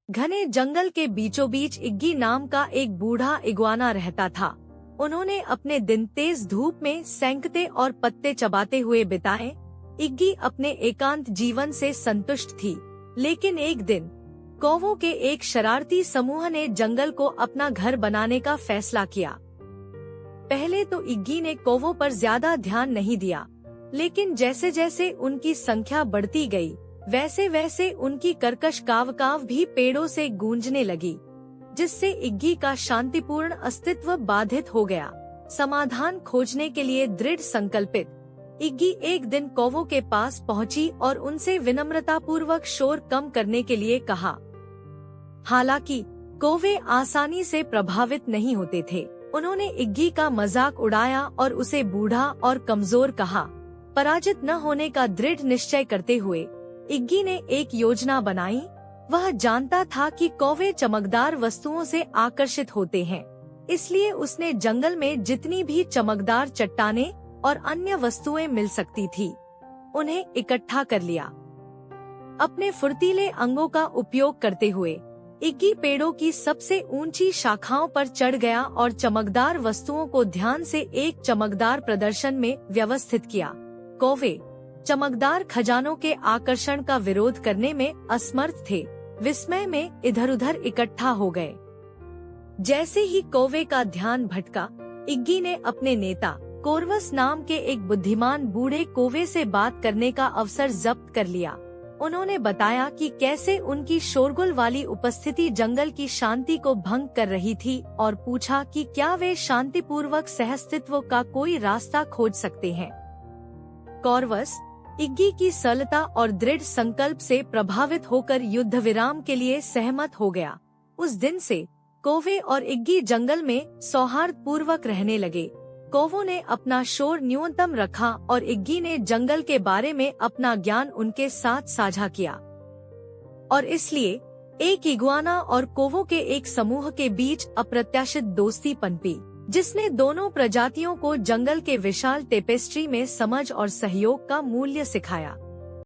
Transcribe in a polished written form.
घने जंगल के बीचों बीच इग्गी नाम का एक बूढ़ा इग्वाना रहता था। उन्होंने अपने दिन तेज धूप में सेंकते और पत्ते चबाते हुए बिताए। इग्गी अपने एकांत जीवन से संतुष्ट थी, लेकिन एक दिन कौवों के एक शरारती समूह ने जंगल को अपना घर बनाने का फैसला किया। पहले तो इग्गी ने कौवों पर ज्यादा ध्यान नहीं दिया, लेकिन जैसे जैसे उनकी संख्या बढ़ती गई, वैसे वैसे उनकी कर्कश काव भी पेड़ों से गूंजने लगी, जिससे इग्गी का शांतिपूर्ण अस्तित्व बाधित हो गया। समाधान खोजने के लिए दृढ़ संकल्पित इग्गी एक दिन कौवों के पास पहुंची और उनसे विनम्रतापूर्वक शोर कम करने के लिए कहा। हालांकि कौवे आसानी से प्रभावित नहीं होते थे। उन्होंने इग्गी का मजाक उड़ाया और उसे बूढ़ा और कमजोर कहा। पराजित न होने का दृढ़ निश्चय करते हुए इग्गी ने एक योजना बनाई। वह जानता था कि कौवे चमकदार वस्तुओं से आकर्षित होते हैं, इसलिए उसने जंगल में जितनी भी चमकदार चट्टानें और अन्य वस्तुएं मिल सकती थी, उन्हें इकट्ठा कर लिया। अपने फुर्तीले अंगों का उपयोग करते हुए इग्गी पेड़ों की सबसे ऊंची शाखाओं पर चढ़ गया और चमकदार वस्तुओं को ध्यान से एक चमकदार प्रदर्शन में व्यवस्थित किया। कौवे चमकदार खजानों के आकर्षण का विरोध करने में असमर्थ थे, विस्मय में इधर उधर इकट्ठा हो गए। जैसे ही कौवे का ध्यान भटका, इग्गी ने अपने नेता कोरवस नाम के एक बुद्धिमान बूढ़े कौवे से बात करने का अवसर जब्त कर लिया। उन्होंने बताया कि कैसे उनकी शोरगुल वाली उपस्थिति जंगल की शांति को भंग कर रही थी और पूछा कि क्या वे शांतिपूर्वक सहअस्तित्व का कोई रास्ता खोज सकते हैं। कोरवस इग्गी की सरलता और दृढ़ संकल्प से प्रभावित होकर युद्ध विराम के लिए सहमत हो गया। उस दिन से कौवे और इग्गी जंगल में सौहार्दपूर्वक रहने लगे। कौवों ने अपना शोर न्यूनतम रखा और इग्गी ने जंगल के बारे में अपना ज्ञान उनके साथ साझा किया, और इसलिए एक इग्वाना और कौवों के एक समूह के बीच अप्रत्याशित दोस्ती पनपी, जिसने दोनों प्रजातियों को जंगल के विशाल टेपेस्ट्री में समझ और सहयोग का मूल्य सिखाया।